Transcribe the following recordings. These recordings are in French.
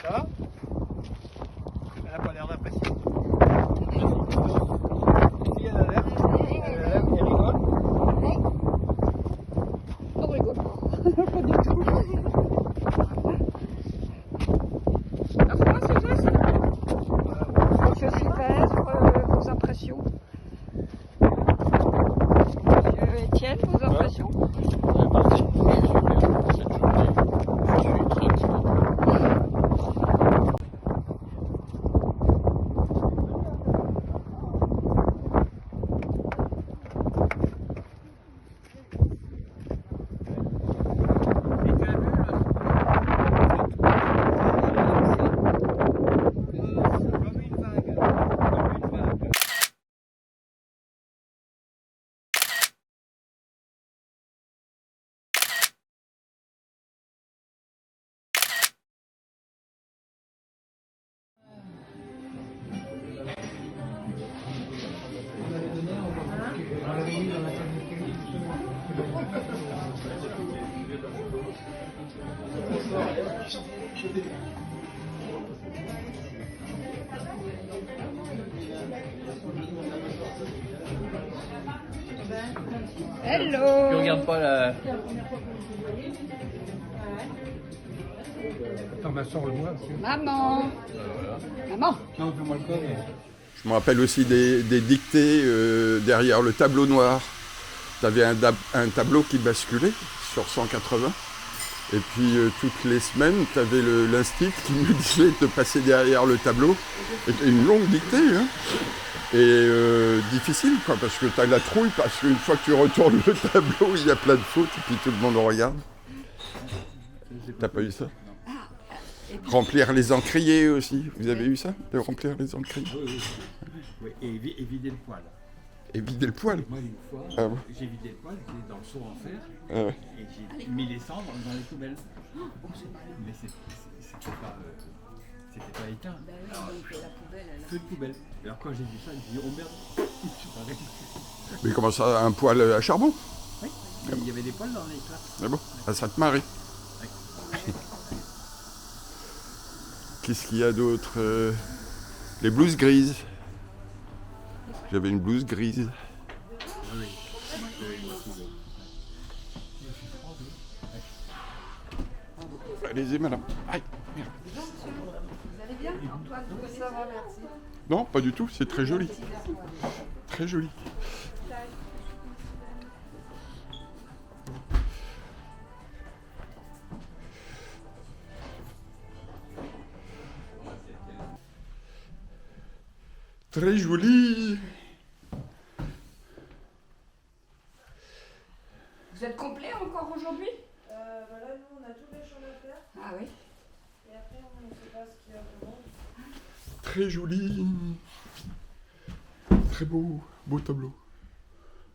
Ça va? Elle n'a pas l'air d'apprécier. Si elle a l'air, elle rigole. On rigole pas. Pas du tout. Alors comment c'est fait ça? Monsieur Sylvestre, vos impressions? Monsieur Étienne, vos impressions? Hello. Tu regardes pas la... Attends, ma soeur le voit. Maman. Maman. Non, fais-moi le corps. Je me rappelle aussi des dictées derrière le tableau noir. Tu avais un tableau qui basculait sur 180. Et puis toutes les semaines, tu avais l'instit qui nous disait de passer derrière le tableau. C'était une longue dictée. Hein. Et difficile, quoi, parce que tu as la trouille, parce qu'une fois que tu retournes le tableau, il y a plein de fautes, et puis tout le monde regarde. T'as pas eu ça? Remplir les encriers aussi. Vous avez eu ça? De remplir les encriers? Oui, et vider le poêle. Et vider le poêle? Moi, une fois, Ah ouais. j'ai vidé le poêle, j'étais dans le seau en fer, Ah ouais. et j'ai mis les cendres dans les poubelles. Mais c'était pas éteint. Feu de poubelle. Alors quand j'ai vu ça, j'ai dit, oh merde, Mais comment ça, un poêle à charbon? oui, il y avait des poêles dans les classes. Ah bon? À Sainte-Marie. Qu'est-ce qu'il y a d'autre? Les blouses grises. J'avais une blouse grise. Allez-y, madame. Aïe, merde. Vous allez bien, Antoine? Ça va, merci. Non, pas du tout, c'est très joli. Très joli. Très joli. Vous êtes complet encore aujourd'hui? Voilà, nous on a toutes les choses à faire Ah oui. et après on ne sait pas ce qu'il y a dedans. Très joli. Très beau. Beau tableau.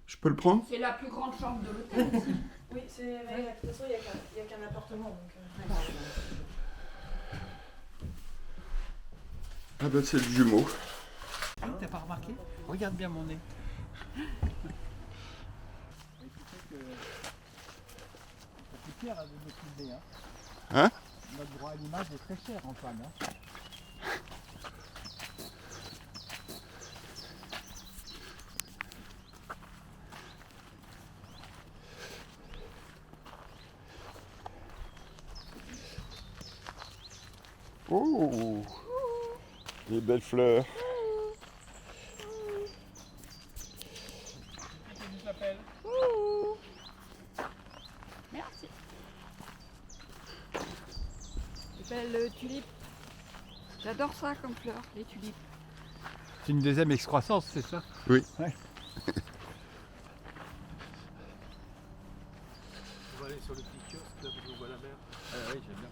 Je peux le prendre? C'est la plus grande chambre de l'hôtel ici. Oui, de toute façon il n'y a qu'un appartement donc. Ah ben c'est le jumeau. Ah, t'as pas remarqué? Regarde bien mon nez. Ça coûte cher de me filmer, hein. Hein? Notre droit à l'image est très cher, Antoine. Hein. Oh, les belles fleurs. Merci. Belle tulipe. J'adore ça comme fleur, les tulipes. C'est une deuxième excroissance, c'est ça? Oui. Ouais. On va aller sur le petit kiosque là où on voit la mer. Ah oui, j'aime bien.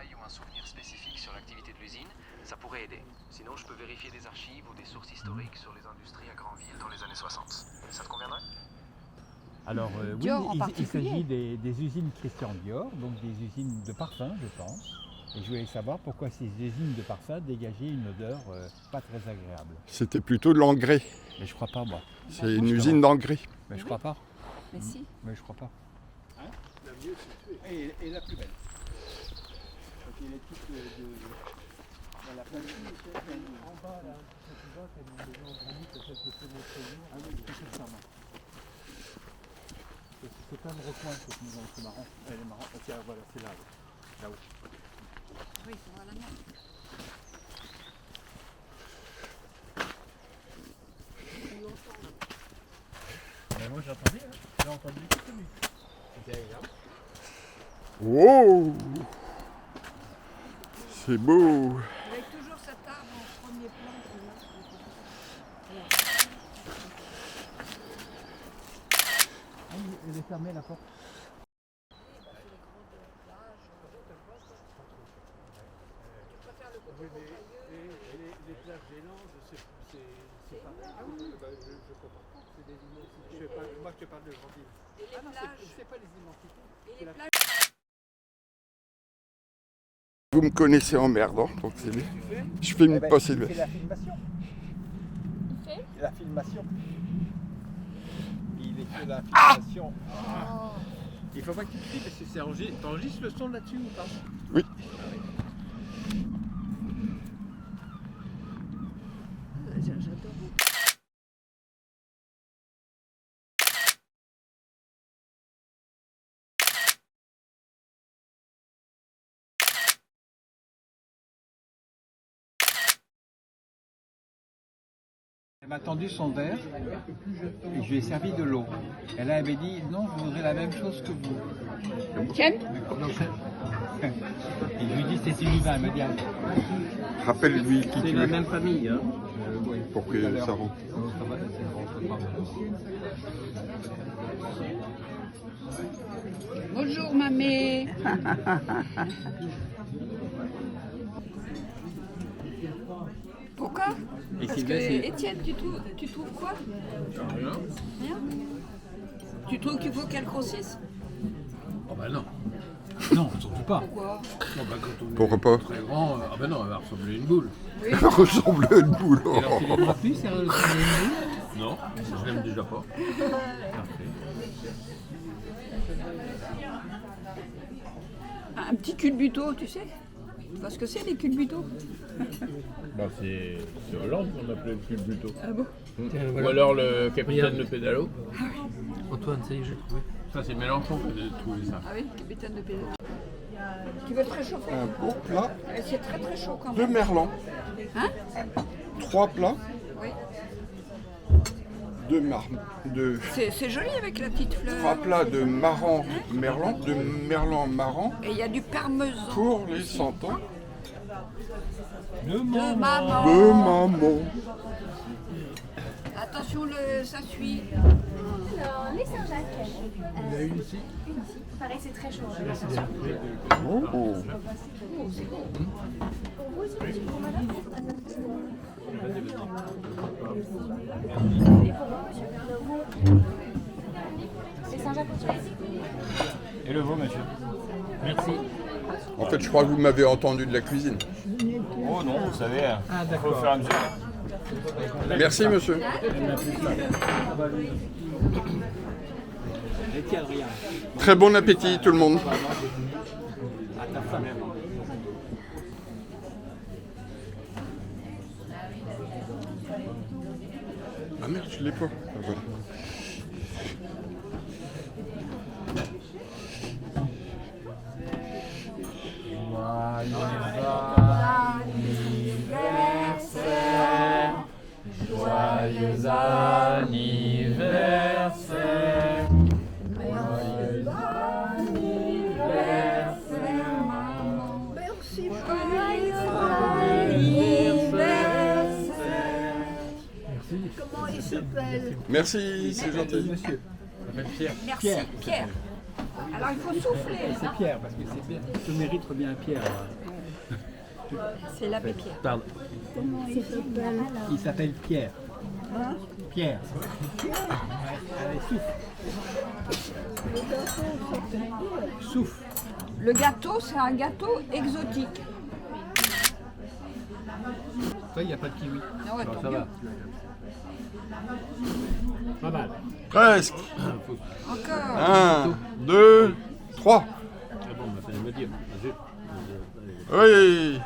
détails ou un souvenir spécifique sur l'activité de l'usine, ça pourrait aider. Sinon, je peux vérifier des archives ou des sources historiques sur les industries à Granville dans les années 60. Ça te conviendrait? Alors oui, Dior en il particulier. s'agit des usines Christian Dior, donc des usines de parfum, je pense. Et je voulais savoir pourquoi ces usines de parfum dégageaient une odeur pas très agréable. C'était plutôt de l'engrais. Mais je crois pas, moi. C'est une usine d'engrais. Mais je crois pas. Mais si. Mais je crois pas. La mieux, c'est tuer. Et la plus belle. Donc il est toute dans la platine, en bas là, tu vois, t'as une maison en granit, celle que c'est notre jour. Ah oui, c'est ça. C'est pas un recoin cette maison, c'est marrant. Elle est marrante. Tiens, voilà, c'est là. Là-haut. Oui, il faut voir la main. Moi j'ai entendu, hein. J'ai entendu quelques minutes. C'était agréable. Wow! C'est beau! Avec toujours cet arbre en premier plan. Ah, elle est fermée la porte. Oui, mais les plages des Landes, c'est pas. Ah oui, je comprends. C'est des immensités. Moi je te parle de Granville. Et les plages. C'est pas les immensités. Et les plages. Vous me connaissez en merdant, donc c'est bien. Je fais une passer Il fait la filmation. Il fait la filmation. Il fait la filmation. Il faut pas que tu cries parce que c'est enregistré. T'enregistres le son là-dessus ou pas? Oui. J'adore. Elle m'a tendu son verre et je lui ai servi de l'eau. Elle avait dit non, je voudrais la même chose que vous. Tiens. Et je lui dis c'est Sylvain, elle me dit Rappelle-lui qui c'est tu la es même famille. Hein. Oui, pour que ça rentre. Bonjour, mamie. Pourquoi? Et Parce que Sylvain, c'est... Étienne, tu trouves quoi? Rien. Tu trouves qu'il faut qu'elle grossisse? Oh bah non. Non, surtout pas. Pourquoi? Oh bah quand on est Pourquoi pas? très grand, ah bah non, elle va ressembler à une boule. Elle ressemble à une boule. Et alors tu l'aimeras plus, c'est Non, je l'aime déjà pas. Un petit culbuto, tu sais? Tu vois ce que c'est les culbutos? Bah c'est Hollande qu'on appelait le culbuto. Ah bon? Ou alors le capitaine de pédalo. Antoine, ça y est, j'ai trouvé. Ça c'est Mélenchon qui a trouvé ça. Ah oui, capitaine de pédalo. Tu veux te réchauffer? Un beau plat C'est très très chaud quand de même. merlan. Hein? 3 plats Oui. de C'est joli avec la petite fleur. 3 plats de marran merlan, de merlan marran Et il y a du parmesan. pour les 100 ans De maman. de maman. Attention, ça suit. Alors, les Saint-Jacques. Il y en a une ici. Pareil, c'est très chaud. Oh. Pour vous aussi, monsieur, pour madame. Et pour vous, monsieur. Les Saint-Jacques aussi. Et le veau, monsieur. Merci. En fait, je crois que vous m'avez entendu de la cuisine. Oh non, vous savez, faut faire à mesure. Merci, monsieur. Très bon appétit, tout le monde. Ah merde, je l'ai pas. Ah, voilà. Joyeux anniversaire. Merci. Merci, c'est gentil. Monsieur. Merci, Pierre. Alors il faut souffler. C'est Pierre, parce que c'est bien. Ce mérite revient à Pierre. C'est l'abbé Pierre. Pardon. Il s'appelle Pierre. Pierre. Allez, souffle. Souffle. Le gâteau, c'est un gâteau exotique. Toi, il n'y a pas de kiwi. Non, ouais, Non, tant ça mieux. va. Pas mal. Presque. Encore. 1, 2, 3. Ah bon, bah, fallait me dire. Oui.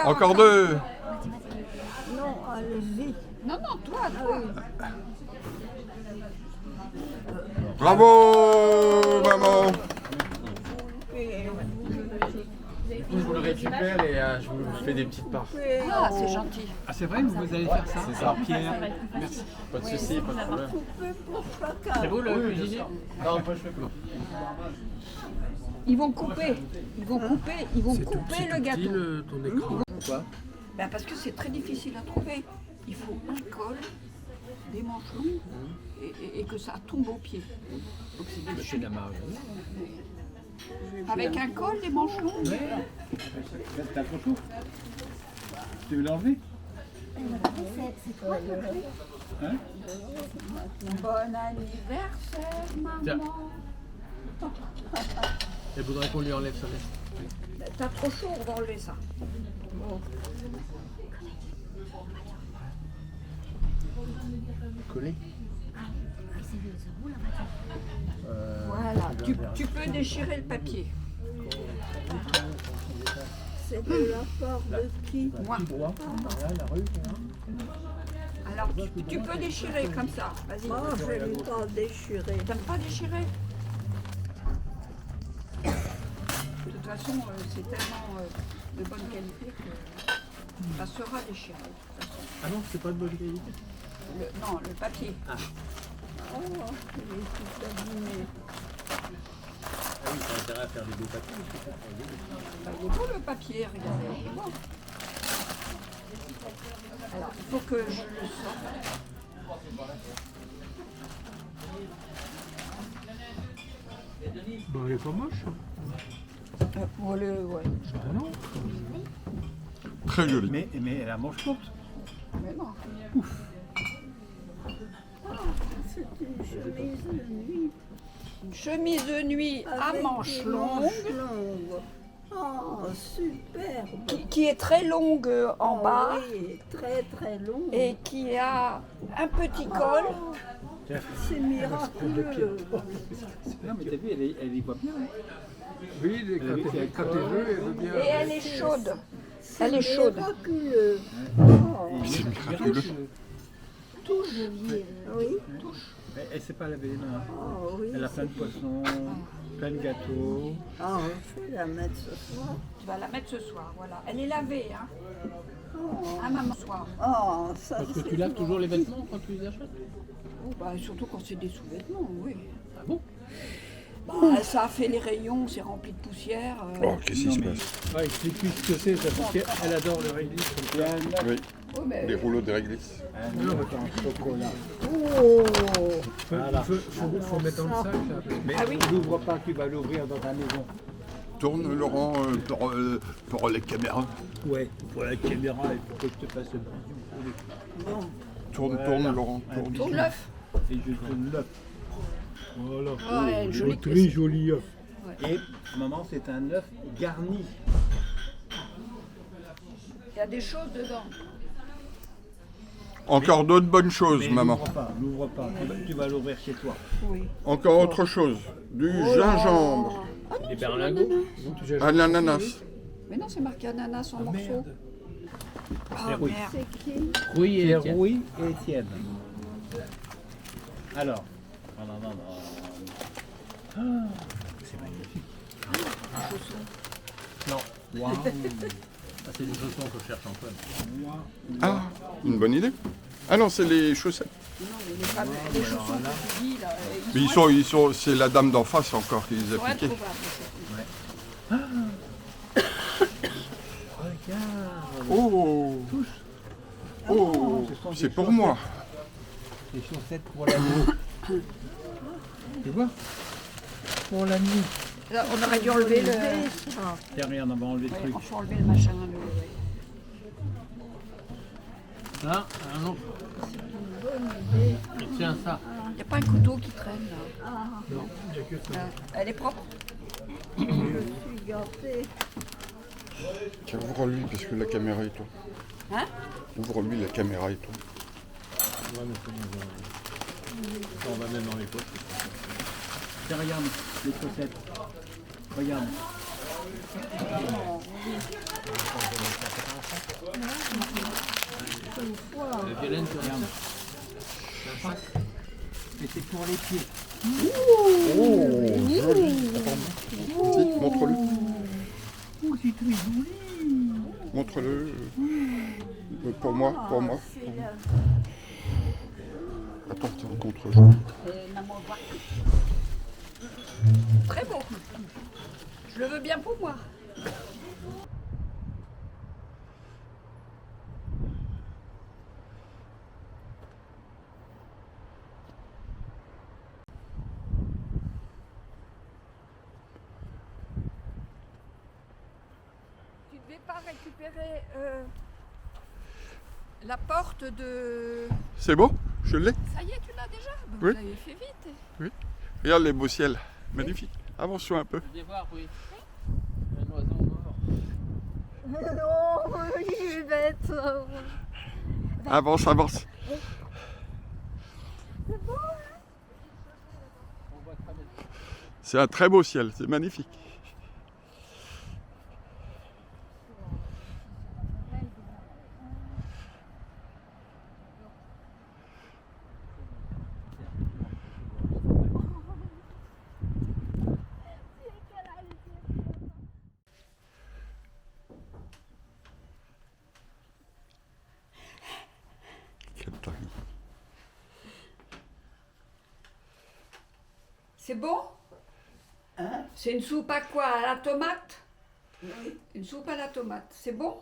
Encore 2. Non, allez-y. Non, non, toi. Bravo, maman. Je vous le récupère et je vous fais des petites parts. Ah, c'est gentil. Ah, c'est vrai, vous allez faire ça? C'est ça. Pierre, merci. Pas de soucis, pas de problème. C'est vous le cuisinier? Non, pas je fais plus. Ils vont couper. Ils vont couper le gâteau. Ton écran. Pourquoi? Ben, parce que c'est très difficile à trouver. Il faut un col, des manches longues et que ça tombe au pied. Donc c'est des C'est de la marge. Avec un col, des manches longues. T'as trop chaud? Tu veux l'enlever? Hein? Bon anniversaire, Tiens. maman. Elle voudrait qu'on lui enlève sa veste. T'as trop chaud, on va enlever ça. Collé. Voilà, tu peux déchirer le papier. C'est de la part de qui? Moi. Droit. Là, la rue. Alors, tu peux déchirer comme ça. Vas-y. Moi, je n'ai pas déchiré. T'aimes pas déchirer? De toute façon, c'est tellement de bonne qualité que ça sera déchiré. De toute façon. Ah non, c'est pas de bonne qualité. Non, le papier. Oh, il est tout abîmé. Ah oui, t'as intérêt à faire des beaux papiers. Bah, il est beau le papier, regardez. il est beau. Alors, il faut que je le sorte. Bon, elle est pas moche. Pour le, ouais. Ah non. Très joli. Mais elle a manche courte. Mais non. C'est une chemise de nuit. Une chemise de nuit à avec manches des longues, manches longues. Oh, superbe. qui est très longue en Oh, bas oui, très très long. et qui a un petit col. C'est miraculeux. Non, mais t'as vu, elle y voit bien. Hein. Oui, quand elle veut, elle veut bien. Et elle est chaude. Elle est chaude. Miraculeux. C'est miraculeux. Touche. Oui. Mais elle sait pas laver les mains. Oh, oui. Elle a plein de poissons, plein de gâteaux. Oh, je vais la mettre ce soir. Tu vas la mettre ce soir, voilà. Elle est lavée, hein. À maman soir. Oh, ça Parce que c'est tu laves bon. toujours les vêtements quand tu les achètes? Oh, bah, surtout quand c'est des sous-vêtements, oui. Ah bon? Bah, ça a fait les rayons, c'est rempli de poussière. Oh, qu'est-ce qui se passe? Ouais, explique-lui ce que c'est, parce qu'elle adore le réglisse. Oui, Oh, mais les rouleaux de réglisse. Non, En chocolat. Oh, faut mettre dans le sac, là. Mais Ah oui. n'ouvre pas, tu vas l'ouvrir dans ta maison. Tourne, Laurent, pour les caméras. Ouais, pour la caméra, il faut que je te fasse le bisou. Tourne, Laurent, tourne. tourne l'œuf. Et je tourne l'œuf. Voilà. Ah, ouais, joli Très joli œuf. Ouais. Et maman, c'est un œuf garni. Il y a des choses dedans. Encore d'autres bonnes choses, Mais maman. n'ouvre pas. Tu vas l'ouvrir chez toi. Oui. Encore autre chose. Du gingembre. Des berlingots? Un ananas. Mais non, c'est marqué ananas en morceaux. Ah, C'est rouille. merde. c'est qui? Oui, et C'est Étienne. Rouy et Étienne. Alors. Ah, c'est magnifique. Non. Waouh. Ah, c'est des chaussons que cherche Antoine. Ah, une bonne idée. Ah non, c'est les chaussettes. Non, mais les chaussons que tu dis, là, Mais ils sont, c'est la dame d'en face encore qui les a sont piqués. introuvables. Regarde. Oh, oh, Ce sont des c'est pour chaussettes. moi. Les chaussettes pour l'amour. Tu vois? pour la nuit. Là, on aurait dû enlever le... Derrière, on avait enlevé le Ouais, truc. on faut enlever le machin. Là, un autre. Et tiens ça. Il n'y a pas un couteau qui traîne là. Non, il n'y a que ça. Là. Elle est propre. Je suis gâtée. Tiens, ouvre-lui parce que la caméra est tourne. Hein? Ouvre-lui, la caméra est tourne. On va mettre dans les poches. Tiens, regarde, les chaussettes. Regarde. Violaine, tu regardes. Et c'est pour les pieds. Oh, joli. Si, montre-le. Oh, c'est très joli. Montre-le. Pour moi, pour moi. Attends, c'est en contre-jour. Très beau. Je le veux bien pour moi. Tu ne devais pas récupérer la porte de... C'est beau? Je l'ai. Ça y est, tu l'as déjà? Ben, Oui. vous l'avez fait vite. Regarde les beaux ciels. Magnifique. Avance-toi un peu. Vous allez voir, oui. Un oiseau mort. Non, je suis bête. Avance, avance. C'est un très beau ciel, c'est magnifique. Quel timing. C'est bon? Hein? C'est une soupe à quoi? À la tomate? Une soupe à la tomate, c'est bon?